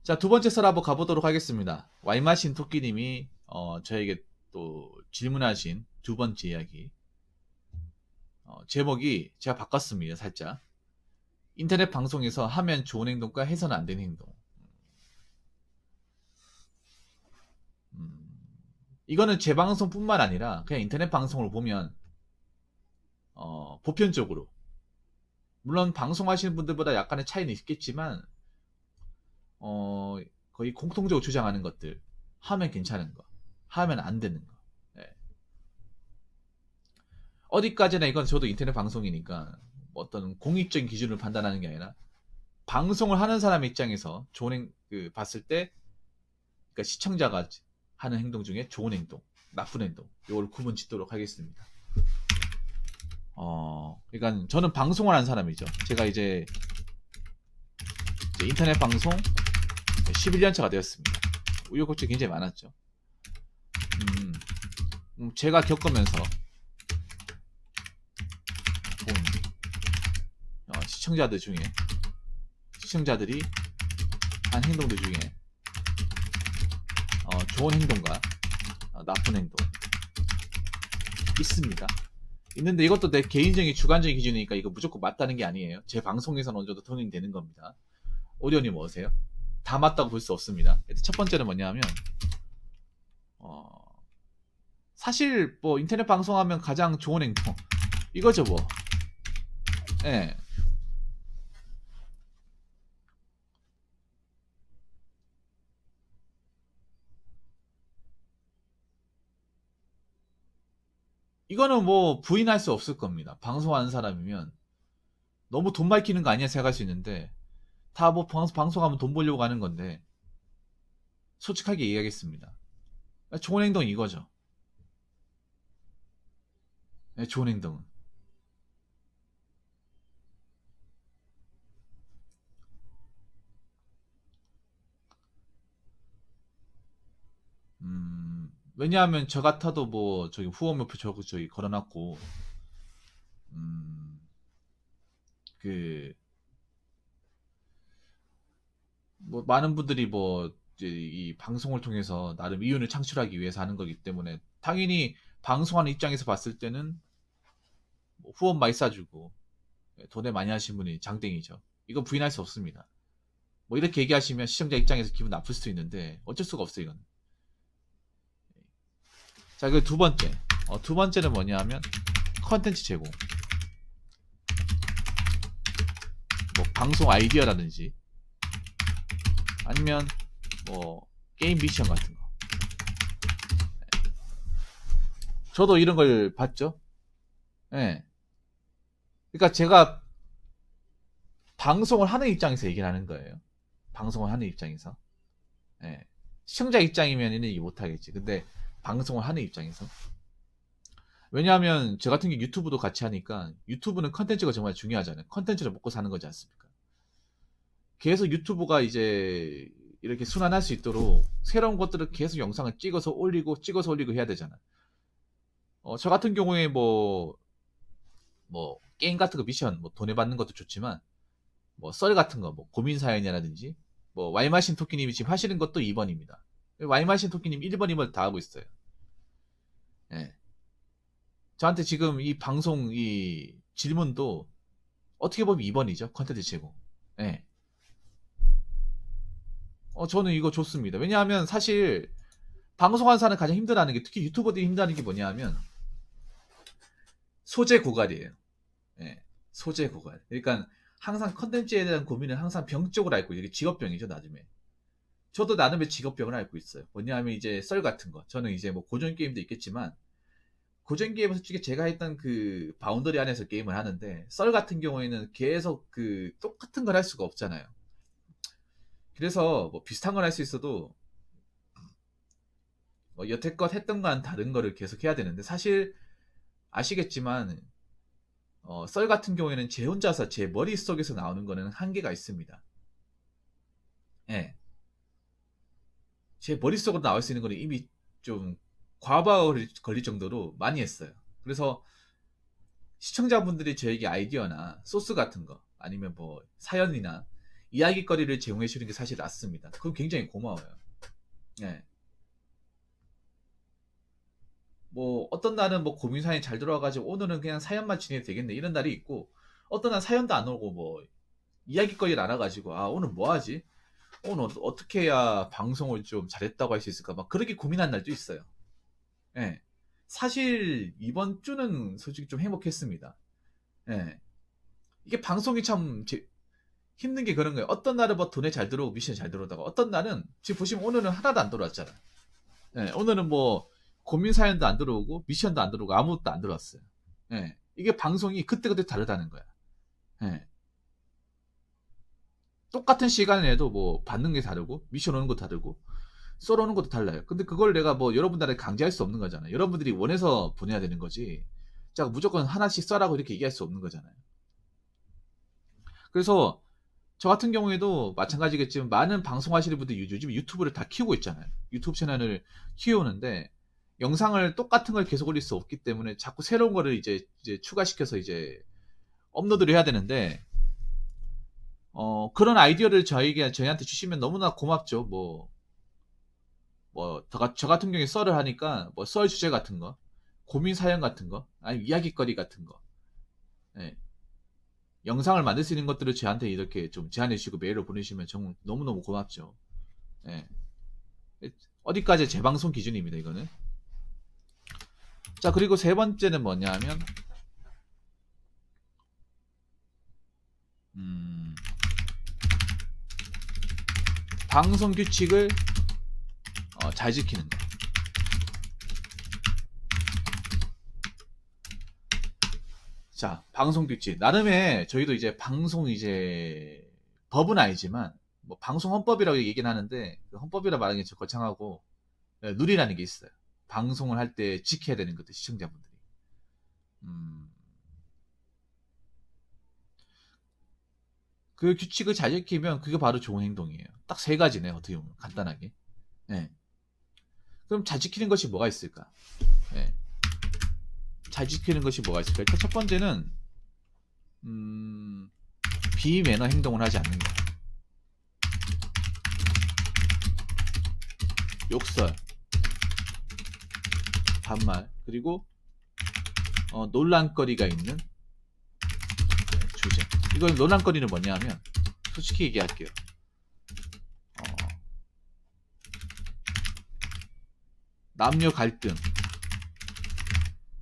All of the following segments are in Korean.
자, 두 번째 썰 한번 가보도록 하겠습니다. 와이마신 토끼님이 저에게 또 질문하신 두 번째 이야기. 제목이 제가 바꿨습니다. 살짝. 인터넷 방송에서 하면 좋은 행동과 해서는 안 되는 행동. 이거는 제 방송뿐만 아니라 그냥 인터넷 방송을 보면 보편적으로, 물론 방송하시는 분들보다 약간의 차이는 있겠지만 거의 공통적으로 주장하는 것들, 하면 괜찮은 거, 하면 안 되는 거. 예. 어디까지나 이건 저도 인터넷 방송이니까 어떤 공익적인 기준을 판단하는 게 아니라 방송을 하는 사람 입장에서 봤을 때, 그러니까 시청자가 하는 행동 중에 좋은 행동, 나쁜 행동, 이걸 구분 짓도록 하겠습니다. 그러니까 저는 방송을 한 사람이죠. 제가 이제 인터넷 방송 11년차가 되었습니다. 우여곡절이 굉장히 많았죠. 제가 겪으면서 본 시청자들이 한 행동들 중에 좋은 행동과 나쁜 행동 있습니다. 있는데 이것도 내 개인적인 주관적인 기준이니까 이거 무조건 맞다는 게 아니에요. 제 방송에서는 어느 정도 통용이 되는 겁니다. 오디오님 뭐세요? 다 맞다고 볼 수 없습니다. 첫 번째는 뭐냐면 사실 뭐 인터넷 방송하면 가장 좋은 행동 이거죠 뭐. 예. 이거는 뭐 부인할 수 없을 겁니다. 방송하는 사람이면 너무 돈 밝히는 거 아니야 생각할 수 있는데, 다 뭐 방송하면 돈 벌려고 하는 건데 솔직하게 얘기하겠습니다. 좋은 행동 이거죠. 네, 좋은 행동은 왜냐하면 저 같아도 뭐 저기 후원목표 저기 걸어놨고, 그 뭐 많은 분들이 뭐 이제 이 방송을 통해서 나름 이윤을 창출하기 위해서 하는 거기 때문에 당연히 방송하는 입장에서 봤을 때는 뭐 후원 많이 쏴주고 돈에 많이 하신 분이 장땡이죠. 이건 부인할 수 없습니다. 뭐 이렇게 얘기하시면 시청자 입장에서 기분 나쁠 수도 있는데 어쩔 수가 없어요 이건. 자, 그 두 번째. 두 번째는 뭐냐 하면 컨텐츠 제공. 뭐 방송 아이디어라든지 아니면 뭐 게임 미션 같은 거. 저도 이런 걸 봤죠. 예. 그러니까 제가 방송을 하는 입장에서 얘기를 하는 거예요. 방송을 하는 입장에서. 예. 시청자 입장이면 얘기 못하겠지. 근데 방송을 하는 입장에서. 왜냐하면 저 같은 게 유튜브도 같이 하니까 유튜브는 컨텐츠가 정말 중요하잖아요. 컨텐츠를 먹고 사는 거지 않습니까? 계속 유튜브가 이제 이렇게 순환할 수 있도록 새로운 것들을 계속 영상을 찍어서 올리고 해야 되잖아. 저 같은 경우에 뭐 게임 같은 거 미션 뭐 돈에 받는 것도 좋지만 뭐 썰 같은 거 뭐 고민 사연이라든지 뭐 와이마신 토끼님이 지금 하시는 것도 2번입니다. 와이마신 토끼님 1번, 2번 다 하고 있어요. 예. 저한테 지금 이 방송 이 질문도 어떻게 보면 2번이죠. 컨텐츠 제공. 예. 저는 이거 좋습니다. 왜냐하면 사실 방송하는 사람은 가장 힘들어하는 게, 특히 유튜버들이 힘들어하는 게 뭐냐 하면 소재 고갈이에요. 예. 소재 고갈. 그러니까 항상 컨텐츠에 대한 고민을 항상 병적으로 앓고, 이게 직업병이죠, 나중에. 저도 나름의 직업병을 앓고 있어요. 뭐냐 하면 이제 썰 같은 거. 저는 이제 뭐 고전 게임도 있겠지만 고전 게임은 솔직히 제가 했던 그 바운더리 안에서 게임을 하는데, 썰 같은 경우에는 계속 그 똑같은 걸 할 수가 없잖아요. 그래서 뭐 비슷한 걸 할 수 있어도 뭐 여태껏 했던 거와는 다른 거를 계속 해야 되는데, 사실 아시겠지만 썰 같은 경우에는 제 혼자서 제 머릿속에서 나오는 거는 한계가 있습니다. 예. 제 머릿속으로 나올 수 있는 거는 이미 좀 과부하가 걸릴 정도로 많이 했어요. 그래서 시청자분들이 저에게 아이디어나 소스 같은 거 아니면 뭐 사연이나 이야기거리를 제공해 주는 게 사실 낫습니다. 그럼 굉장히 고마워요. 예. 뭐 어떤 날은 뭐 고민 사연이 잘 들어와가지고 오늘은 그냥 사연만 진행해도 되겠네 이런 날이 있고, 어떤 날 사연도 안 오고 뭐 이야기거리를 안 와가지고 아 오늘 뭐 하지? 오늘 어떻게 해야 방송을 좀 잘했다고 할 수 있을까? 막 그렇게 고민한 날도 있어요. 예. 사실 이번 주는 솔직히 좀 행복했습니다. 예. 이게 방송이 참 힘든 게 그런 거예요. 어떤 날은 뭐 돈에 잘 들어오고 미션이 잘 들어오다가, 어떤 날은 지금 보시면 오늘은 하나도 안 들어왔잖아. 예. 오늘은 뭐 고민 사연도 안 들어오고 미션도 안 들어오고 아무것도 안 들어왔어요. 예. 이게 방송이 그때그때 다르다는 거야. 예. 똑같은 시간에도 뭐 받는 게 다르고 미션 오는 것도 다르고 썰어오는 것도 달라요. 근데 그걸 내가 뭐 여러분들한테 강제할 수 없는 거잖아요. 여러분들이 원해서 보내야 되는 거지. 자, 무조건 하나씩 써라고 이렇게 얘기할 수 없는 거잖아요. 그래서 저 같은 경우에도 마찬가지겠지만 많은 방송하시는 분들이 요즘 유튜브를 다 키우고 있잖아요. 유튜브 채널을 키우는데 영상을 똑같은 걸 계속 올릴 수 없기 때문에 자꾸 새로운 거를 이제 추가시켜서 이제 업로드를 해야 되는데, 그런 아이디어를 저희한테 주시면 너무나 고맙죠. 저 같은 경우에 썰을 하니까 뭐 썰 주제 같은 거, 고민 사연 같은 거, 아니 이야기거리 같은 거, 예. 영상을 만들 수 있는 것들을 저한테 이렇게 좀 제안해 주시고 메일을 보내시면 정말 너무너무 고맙죠. 예. 어디까지 재방송 기준입니다, 이거는. 자, 그리고 세 번째는 뭐냐면, 방송 규칙을 잘 지키는 거. 자, 방송 규칙. 나름의 저희도 이제 방송 이제 법은 아니지만 뭐 방송 헌법이라고 얘기는 하는데, 그 헌법이라 말하는 게 좀 거창하고 룰이라는 게 있어요. 방송을 할 때 지켜야 되는 것들, 시청자분들이. 그 규칙을 잘 지키면 그게 바로 좋은 행동이에요. 딱 세 가지네, 어떻게 보면 간단하게. 네. 그럼 잘 지키는 것이 뭐가 있을까? 네. 잘 지키는 것이 뭐가 있을까? 일단 첫 번째는 비매너 행동을 하지 않는 거. 욕설, 반말, 그리고 논란거리가 있는 주제. 이건 논란거리는 뭐냐면, 솔직히 얘기할게요. 남녀 갈등,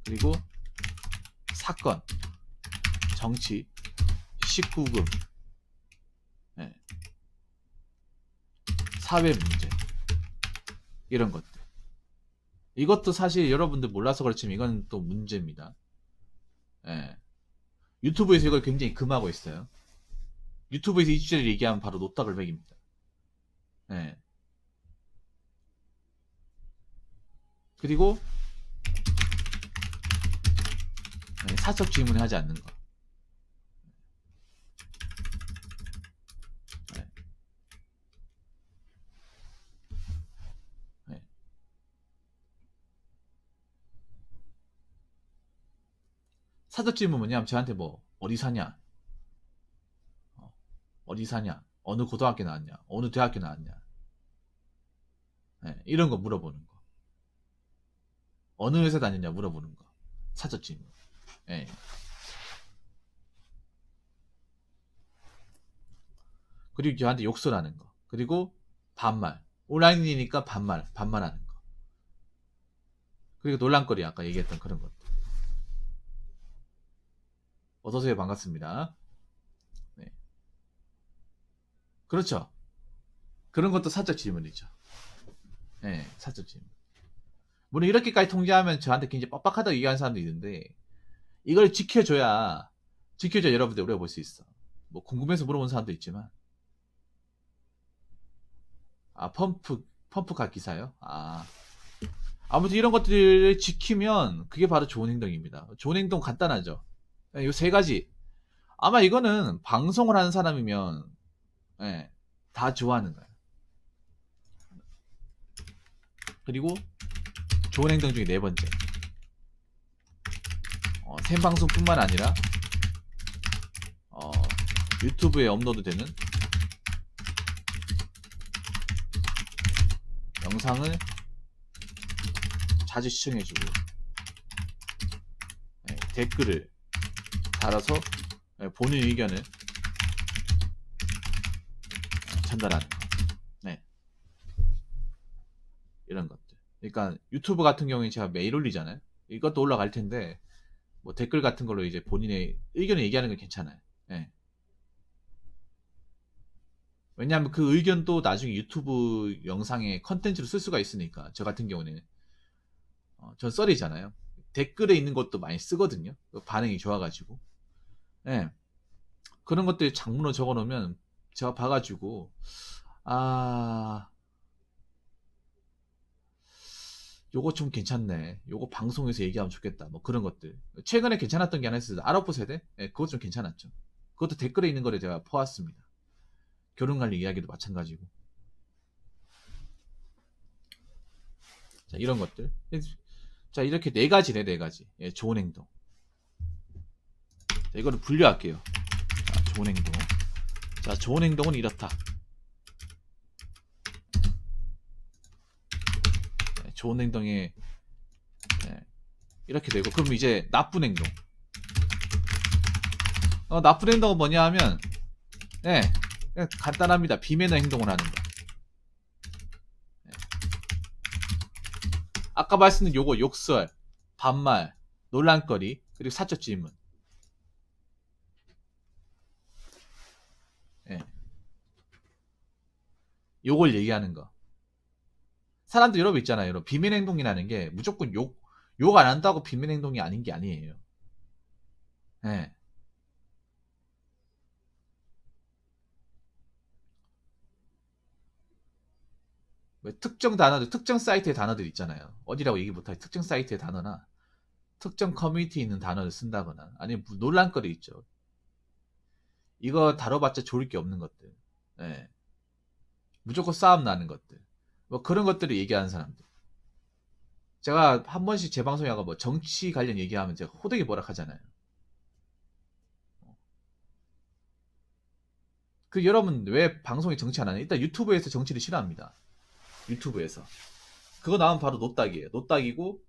그리고 사건, 정치, 19금, 네. 사회 문제, 이런 것들. 이것도 사실 여러분들 몰라서 그렇지만 이건 또 문제입니다. 네. 유튜브에서 이걸 굉장히 금하고 있어요. 유튜브에서 이 주제를 얘기하면 바로 노딱을 매깁니다. 네. 그리고 사적 질문을 하지 않는 거. 네. 네. 사적 질문 뭐냐면 저한테 뭐 어디 사냐, 어디 사냐, 어느 고등학교 나왔냐, 어느 대학교 나왔냐, 네. 이런 거 물어보는 거. 어느 회사 다녔냐 물어보는 거. 사적 질문. 네. 그리고 저한테 욕설하는 거. 그리고 반말. 온라인이니까 반말하는 거. 그리고 논란거리, 아까 얘기했던 그런 것들. 어서오세요, 반갑습니다. 네. 그렇죠. 그런 것도 사적 질문이죠. 네, 사적 질문. 물론 이렇게까지 통제하면 저한테 굉장히 빡빡하다고 얘기하는 사람도 있는데, 이걸 지켜줘야 여러분들 우리가 볼 수 있어. 뭐 궁금해서 물어본 사람도 있지만. 아, 펌프카 기사요? 아무튼 이런 것들을 지키면 그게 바로 좋은 행동입니다. 좋은 행동 간단하죠. 이 세 가지. 아마 이거는 방송을 하는 사람이면 다 좋아하는 거예요. 그리고 좋은 행동 중에 네 번째. 생방송뿐만 아니라 유튜브에 업로드되는 영상을 자주 시청해주고 댓글을 달아서 본인 의견을 전달하는 거. 네. 이런 것들. 그러니까 유튜브 같은 경우에 제가 매일 올리잖아요. 이것도 올라갈 텐데 뭐 댓글 같은 걸로 이제 본인의 의견을 얘기하는 건 괜찮아요. 네. 왜냐하면 그 의견도 나중에 유튜브 영상에 컨텐츠로 쓸 수가 있으니까. 저 같은 경우는 전 썰이잖아요. 댓글에 있는 것도 많이 쓰거든요. 반응이 좋아가지고. 네. 그런 것들 장문으로 적어놓으면 제가 봐가지고 요거 좀 괜찮네. 요거 방송에서 얘기하면 좋겠다. 뭐 그런 것들. 최근에 괜찮았던 게 하나 있어요. 아랍부 세대? 그것 좀 괜찮았죠. 그것도 댓글에 있는 거를 제가 퍼왔습니다. 결혼관리 이야기도 마찬가지고. 자, 이런 것들. 자, 이렇게 네 가지네, 네 가지. 좋은 행동. 자, 이거를 분류할게요. 자, 좋은 행동. 자, 좋은 행동은 이렇다. 좋은 행동에 이렇게 되고, 그럼 이제 나쁜 행동. 나쁜 행동은 뭐냐 하면, 간단합니다. 비매너 행동을 하는 거. 아까 말씀드린 요거, 욕설, 반말, 논란거리, 그리고 사적 질문. 요걸 얘기하는 거. 사람들 여러분 있잖아요. 여러분. 비밀 행동이라는 게 무조건 욕 안 한다고 비밀 행동이 아닌 게 아니에요. 예. 왜 특정 단어들, 특정 사이트의 단어들 있잖아요. 어디라고 얘기 못하지. 특정 사이트의 단어나 특정 커뮤니티에 있는 단어를 쓴다거나 아니면 논란거리 있죠. 이거 다뤄봤자 좋을 게 없는 것들. 예. 무조건 싸움 나는 것들. 뭐 그런 것들을 얘기하는 사람들. 제가 한 번씩 제 방송에 가서 뭐 정치 관련 얘기하면 제가 호되게 뭐라 하잖아요. 그 여러분 왜 방송에 정치 안 하냐? 일단 유튜브에서 정치를 싫어합니다. 유튜브에서. 그거 나오면 바로 노딱이에요. 노딱이고,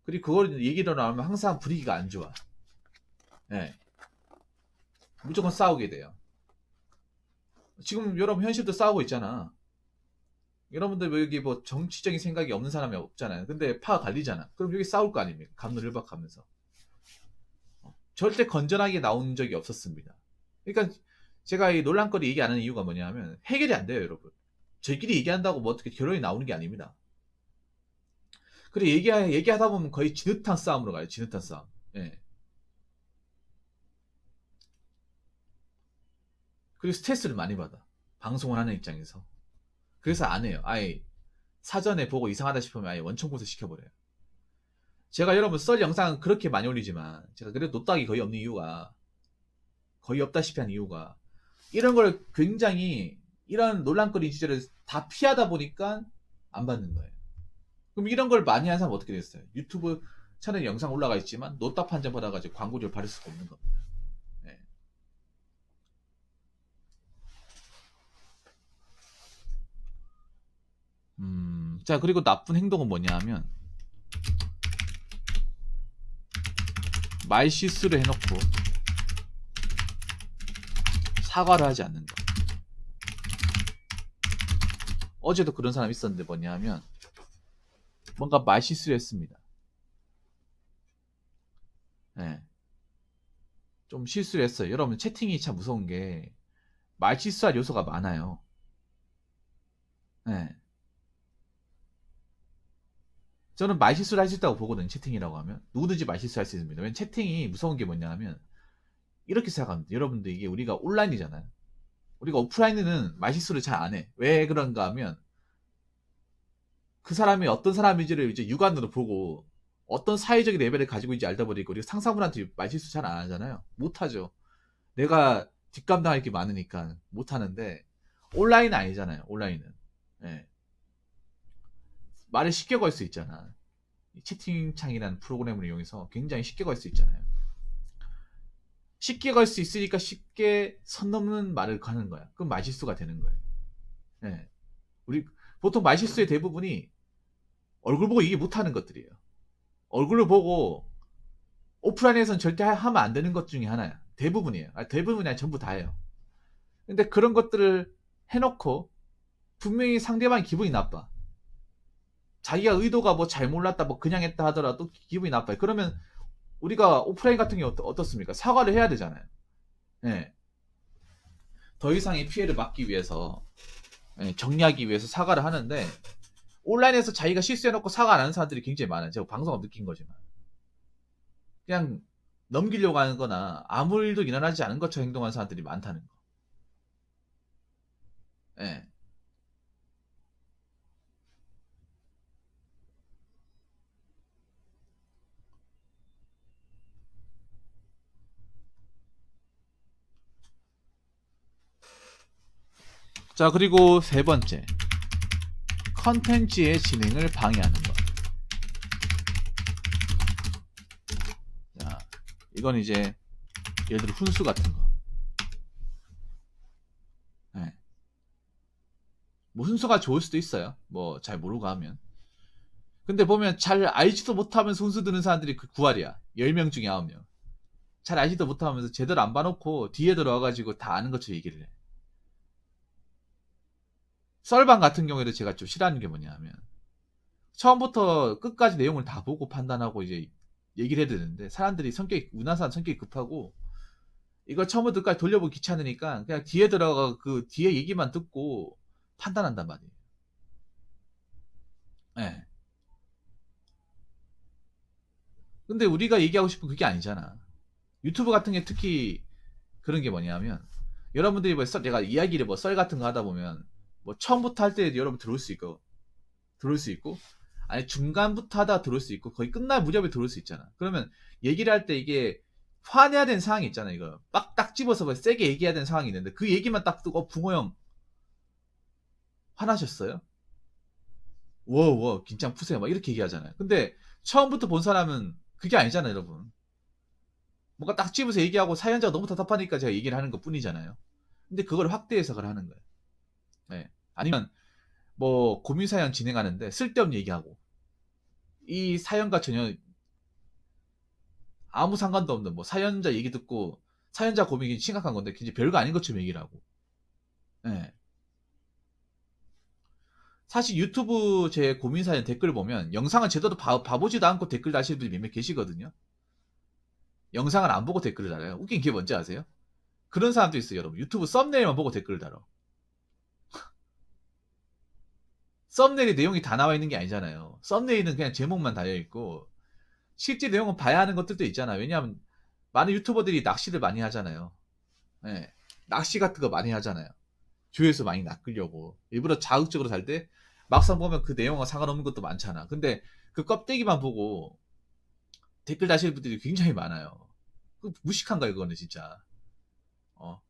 그리고 그걸 얘기를 나오면 항상 분위기가 안 좋아. 예. 무조건 싸우게 돼요. 지금 여러분 현실도 싸우고 있잖아. 여러분들 왜 여기 뭐 정치적인 생각이 없는 사람이 없잖아요. 근데 파 갈리잖아. 그럼 여기 싸울 거 아닙니까? 갑론을박하면서. 절대 건전하게 나온 적이 없었습니다. 그러니까 제가 이 논란거리 얘기 안 하는 이유가 뭐냐면 해결이 안 돼요, 여러분. 저희끼리 얘기한다고 뭐 어떻게 결론이 나오는 게 아닙니다. 그리고 얘기하다 보면 거의 진흙탕 싸움으로 가요. 진흙탕 싸움. 예. 그리고 스트레스를 많이 받아. 방송을 하는 입장에서. 그래서 안 해요. 아예 사전에 보고 이상하다 싶으면 아예 원청고소 시켜버려요. 제가 여러분 썰 영상 그렇게 많이 올리지만 제가 그래도 노딱이 거의 없는 이유가 거의 없다시피 한 이유가 이런 걸 굉장히 이런 논란거리 주제를 다 피하다 보니까 안 받는 거예요. 그럼 이런 걸 많이 하는 사람 어떻게 됐어요? 유튜브 채널에 영상 올라가 있지만 노딱 판정 받아가지고 광고료를 받을 수가 없는 겁니다. 네. 자, 그리고 나쁜 행동은 뭐냐 하면 말 실수를 해놓고 사과를 하지 않는 거. 어제도 그런 사람 있었는데 뭐냐 하면 뭔가 말 실수를 했습니다. 네. 좀 실수를 했어요. 여러분 채팅이 참 무서운 게 말 실수할 요소가 많아요. 네. 저는 말 실수를 할 수 있다고 보거든요. 채팅이라고 하면 누구든지 말 실수할 수 있습니다. 왜냐면 채팅이 무서운 게 뭐냐 하면 이렇게 생각합니다. 여러분들 이게 우리가 온라인이잖아요. 우리가 오프라인은 말 실수를 잘 안 해. 왜 그런가 하면 그 사람이 어떤 사람인지를 이제 육안으로 보고 어떤 사회적인 레벨을 가지고 있는지 알다 보니까 우리가 상사분한테 말 실수 잘 안 하잖아요. 못 하죠. 내가 뒷감당할 게 많으니까 못 하는데 온라인은 아니잖아요. 온라인은. 예. 말을 쉽게 걸 수 있잖아. 채팅창이라는 프로그램을 이용해서 굉장히 쉽게 걸 수 있잖아요. 쉽게 걸 수 있으니까 쉽게 선 넘는 말을 가는 거야. 그럼 말실수가 되는 거예요. 예. 우리 보통 말실수의 대부분이 얼굴 보고 얘기 못하는 것들이에요. 얼굴을 보고 오프라인에서는 절대 하면 안 되는 것 중에 하나야. 대부분이에요. 대부분이 아니라 전부 다예요. 근데 그런 것들을 해놓고 분명히 상대방이 기분이 나빠. 자기가 의도가 뭐 잘 몰랐다, 뭐 그냥 했다 하더라도 기분이 나빠요. 그러면 우리가 오프라인 같은 경우 어떻습니까? 사과를 해야 되잖아요. 예. 더 이상의 피해를 막기 위해서, 예, 정리하기 위해서 사과를 하는데, 온라인에서 자기가 실수해놓고 사과 안 하는 사람들이 굉장히 많아요. 제가 방송을 느낀 거지만. 그냥 넘기려고 하는 거나 아무 일도 일어나지 않은 것처럼 행동하는 사람들이 많다는 거. 예. 자, 그리고 세 번째. 컨텐츠의 진행을 방해하는 것. 자, 이건 이제 예를 들어 훈수 같은 거. 네. 뭐 훈수가 좋을 수도 있어요. 뭐 잘 모르고 하면. 근데 보면 잘 알지도 못하면서 훈수 드는 사람들이 그 9할이야. 10명 중에 9명. 잘 알지도 못하면서 제대로 안 봐놓고 뒤에 들어와가지고 다 아는 것처럼 얘기를 해. 썰방 같은 경우에도 제가 좀 싫어하는 게 뭐냐면 처음부터 끝까지 내용을 다 보고 판단하고 이제 얘기를 해야 되는데 사람들이 성격이 우나산 성격이 급하고 이걸 처음부터 끝까지 돌려보기 귀찮으니까 그냥 뒤에 들어가 그 뒤에 얘기만 듣고 판단한단 말이에요. 네. 근데 우리가 얘기하고 싶은 그게 아니잖아. 유튜브 같은 게 특히 그런 게 뭐냐면 여러분들이 뭐 내가 이야기를 뭐 썰 같은 거 하다 보면 뭐 처음부터 할 때 여러분 들어올 수 있고 아니 중간부터 하다 들어올 수 있고 거의 끝날 무렵에 들어올 수 있잖아. 그러면 얘기를 할 때 이게 화내야 되는 상황이 있잖아. 이거 빡딱 집어서 세게 얘기해야 되는 상황이 있는데 그 얘기만 딱 듣고 붕어 형 화나셨어요? 워워 긴장 푸세요 막 이렇게 얘기하잖아요. 근데 처음부터 본 사람은 그게 아니잖아요. 여러분 뭔가 딱 집어서 얘기하고 사연자가 너무 답답하니까 제가 얘기를 하는 것 뿐이잖아요. 근데 그걸 확대 해석을 하는 거예요. 네. 아니면 뭐 고민 사연 진행하는데 쓸데없는 얘기하고 이 사연과 전혀 아무 상관도 없는 뭐 사연자 얘기 듣고 사연자 고민이 심각한 건데 굉장히 별거 아닌 것처럼 얘기를 하고. 네. 사실 유튜브 제 고민 사연 댓글 보면 영상을 제대로 봐보지도 않고 댓글 다시는 분이 몇 명 계시거든요. 영상을 안 보고 댓글을 달아요. 웃긴 게 뭔지 아세요? 그런 사람도 있어요, 여러분. 유튜브 썸네일만 보고 댓글을 달아. 썸네일에 내용이 다 나와 있는 게 아니잖아요. 썸네일은 그냥 제목만 달려 있고 실제 내용은 봐야 하는 것들도 있잖아요. 왜냐하면 많은 유튜버들이 낚시를 많이 하잖아요. 네. 낚시 같은 거 많이 하잖아요. 조회수 많이 낚으려고 일부러 자극적으로 살 때 막상 보면 그 내용과 상관없는 것도 많잖아. 근데 그 껍데기만 보고 댓글 다시는 분들이 굉장히 많아요. 그 무식한 거야 그거는 진짜. 어.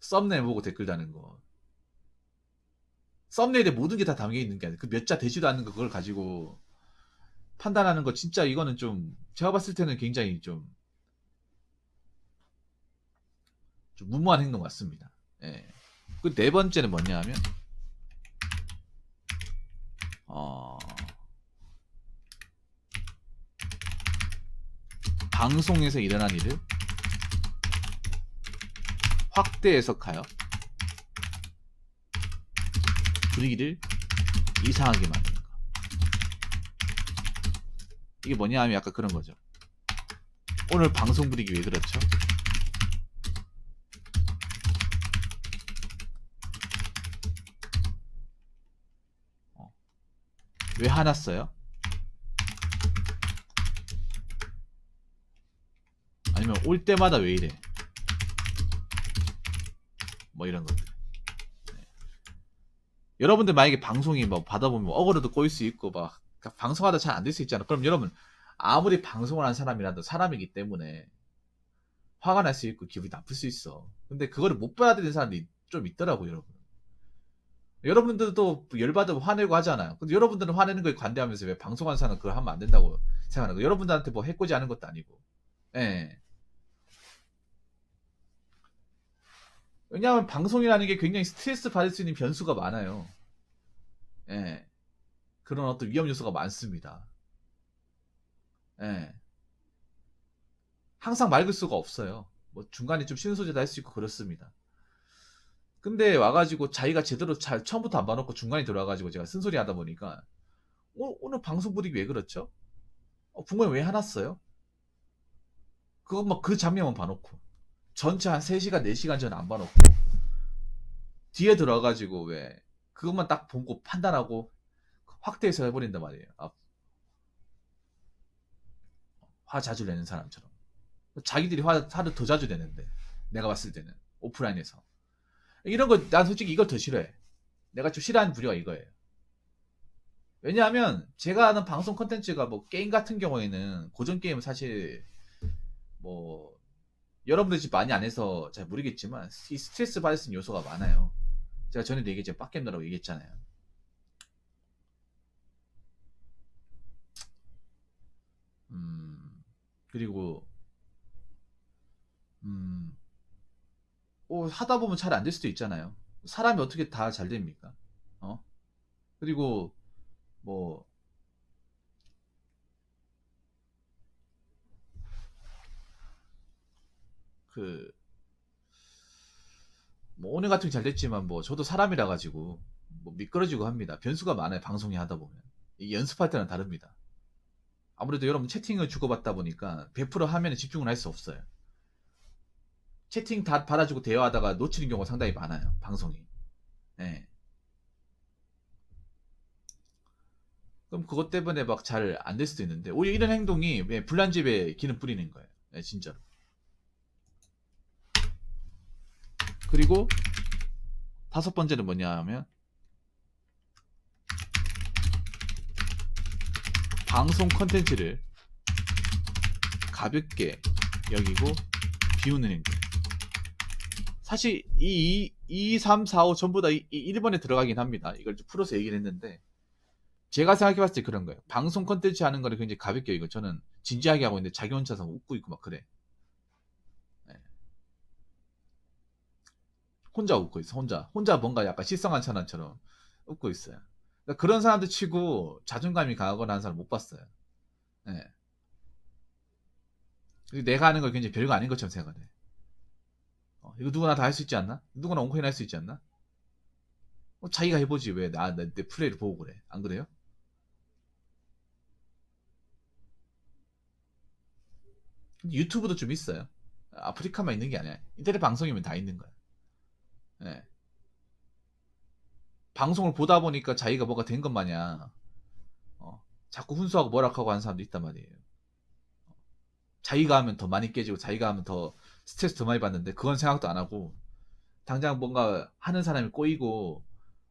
썸네일 보고 댓글 다는 거. 썸네일에 모든 게 다 담겨 있는 게 아니라 그 몇 자 되지도 않는 거 그걸 가지고 판단하는 거 진짜 이거는 좀 제가 봤을 때는 굉장히 좀 무모한 행동 같습니다. 예. 그 네 번째는 뭐냐 하면 어, 방송에서 일어난 일을 확대 해석하여 분위기를 이상하게 만드는 거. 이게 뭐냐 하면 약간 그런 거죠. 오늘 방송 분위기 왜 그렇죠? 왜 화났어요? 아니면 올 때마다 왜 이래? 뭐 이런 것들. 네. 여러분들 만약에 방송이 뭐 받아보면 어그로도 꼬일 수 있고 막 방송하다 잘 안 될 수 있잖아. 그럼 여러분 아무리 방송을 한 사람이라도 사람이기 때문에 화가 날 수 있고 기분이 나쁠 수 있어. 근데 그거를 못 받아들이는 사람들이 좀 있더라고 여러분. 여러분들도 열받으면 화내고 하잖아요. 근데 여러분들은 화내는 거에 관대하면서 왜 방송하는 사람은 그걸 하면 안 된다고 생각하는 거. 여러분들한테 뭐 해코지 하는 것도 아니고. 예. 왜냐하면 방송이라는 게 굉장히 스트레스 받을 수 있는 변수가 많아요. 예. 그런 어떤 위험 요소가 많습니다. 예. 항상 맑을 수가 없어요. 뭐 중간에 좀 쉬는 소리도 할 수 있고 그렇습니다. 근데 와가지고 자기가 제대로 잘 처음부터 안 봐놓고 중간에 들어와가지고 제가 쓴소리 하다 보니까 오늘 방송 분위기 왜 그렇죠? 부모님 왜 화났어요? 그거 막 그 장면만 봐놓고 전체 한 3시간 4시간 전에 안 봐놓고 뒤에 들어와가지고 왜 그것만 딱 보고 판단하고 확대해서 해버린단 말이에요. 화 자주 내는 사람처럼. 자기들이 화를 더 자주 내는데 내가 봤을 때는 오프라인에서 이런 거 난 솔직히 이걸 더 싫어해. 내가 좀 싫어하는 부류가 이거예요. 왜냐하면 제가 하는 방송 컨텐츠가 뭐 게임 같은 경우에는 고전 게임은 사실 뭐 여러분들이 지금 많이 안 해서 잘 모르겠지만 이 스트레스 받을 수 있는 요소가 많아요. 제가 전에도 얘기했죠. 빡겜너라고 얘기했잖아요. 그리고 음, 하다 보면 잘 안 될 수도 있잖아요. 사람이 어떻게 다 잘 됩니까? 어? 그리고 뭐 그 뭐 오늘 같은 게 잘 됐지만 뭐 저도 사람이라 가지고 뭐 미끄러지고 합니다. 변수가 많아요. 방송이 하다 보면. 이 연습할 때는 다릅니다. 아무래도 여러분 채팅을 주고받다 보니까 100% 화면에 집중을 할 수 없어요. 채팅 다 받아주고 대화하다가 놓치는 경우가 상당히 많아요. 방송이. 예. 그럼 그것 때문에 막 잘 안 될 수도 있는데 오히려 이런 행동이 불난집에 기름 뿌리는 거예요. 예, 진짜로. 그리고 5번째는 뭐냐 하면 방송 컨텐츠를 가볍게 여기고 비우는 행동. 사실 3, 4, 5 전부 다 1번에 들어가긴 합니다. 이걸 좀 풀어서 얘기를 했는데 제가 생각해봤을 때 그런 거예요. 방송 컨텐츠 하는 거를 굉장히 가볍게 여기고 저는 진지하게 하고 있는데 자기 혼자서 웃고 있고 막 그래. 네. 혼자 웃고 있어. 혼자 뭔가 약간 실성한 천안처럼 웃고 있어요. 그러니까 그런 사람들 치고 자존감이 강하거나 하는 사람 못 봤어요. 네. 내가 하는 걸 굉장히 별거 아닌 것처럼 생각을 해. 이거 누구나 다 할 수 있지 않나? 누구나 온코인 할 수 있지 않나? 자기가 해보지 왜 내 플레이를 보고 그래? 안 그래요? 근데 유튜브도 좀 있어요. 아프리카만 있는 게 아니야. 인터넷 방송이면 다 있는 거야. 예. 방송을 보다 보니까 자기가 뭐가 된 것 마냥 자꾸 훈수하고 뭐락하고 하는 사람도 있단 말이에요. 자기가 하면 더 많이 깨지고 자기가 하면 더 스트레스 더 많이 받는데 그건 생각도 안 하고 당장 뭔가 하는 사람이 꼬이고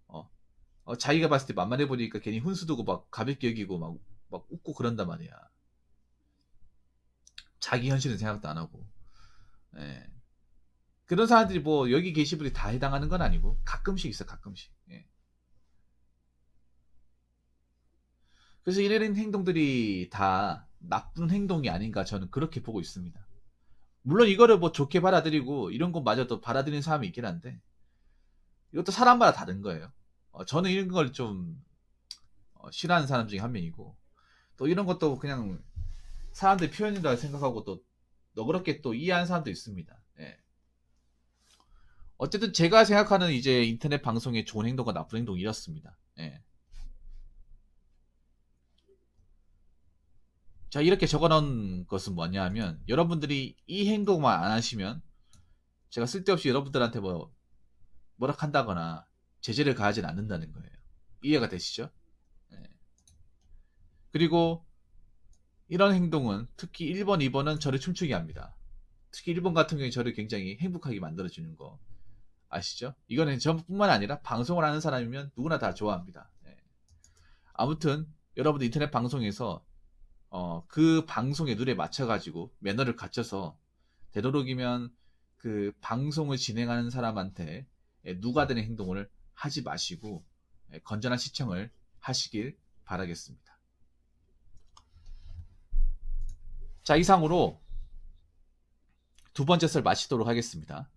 어, 자기가 봤을 때 만만해 보니까 괜히 훈수 두고 막 가볍게 여기고 막 웃고 그런단 말이야. 자기 현실은 생각도 안 하고. 예. 그런 사람들이 뭐 여기 계신 분이 다 해당하는 건 아니고 가끔씩 있어 가끔씩. 예. 그래서 이런 행동들이 다 나쁜 행동이 아닌가 저는 그렇게 보고 있습니다. 물론 이거를 뭐 좋게 받아들이고 이런 것마저도 받아들이는 사람이 있긴 한데 이것도 사람마다 다른 거예요. 저는 이런 걸 좀 싫어하는 사람 중에 한 명이고 또 이런 것도 그냥 사람들 표현이라 생각하고 또 너그럽게 또 이해하는 사람도 있습니다. 예. 어쨌든 제가 생각하는 이제 인터넷 방송의 좋은 행동과 나쁜 행동 이었습니다. 예. 자, 이렇게 적어놓은 것은 뭐냐 하면 여러분들이 이 행동만 안 하시면 제가 쓸데없이 여러분들한테 뭐라 한다거나 제재를 가하진 않는다는 거예요. 이해가 되시죠? 예. 그리고 이런 행동은 특히 1번, 2번은 저를 춤추게 합니다. 특히 1번 같은 경우에 저를 굉장히 행복하게 만들어주는 거 아시죠? 이거는 저뿐만 아니라 방송을 하는 사람이면 누구나 다 좋아합니다. 예. 아무튼 여러분들 인터넷 방송에서 그 방송의 룰에 맞춰가지고 매너를 갖춰서 되도록이면 그 방송을 진행하는 사람한테 누가 되는 행동을 하지 마시고 건전한 시청을 하시길 바라겠습니다. 자, 이상으로 2번째 썰 마치도록 하겠습니다.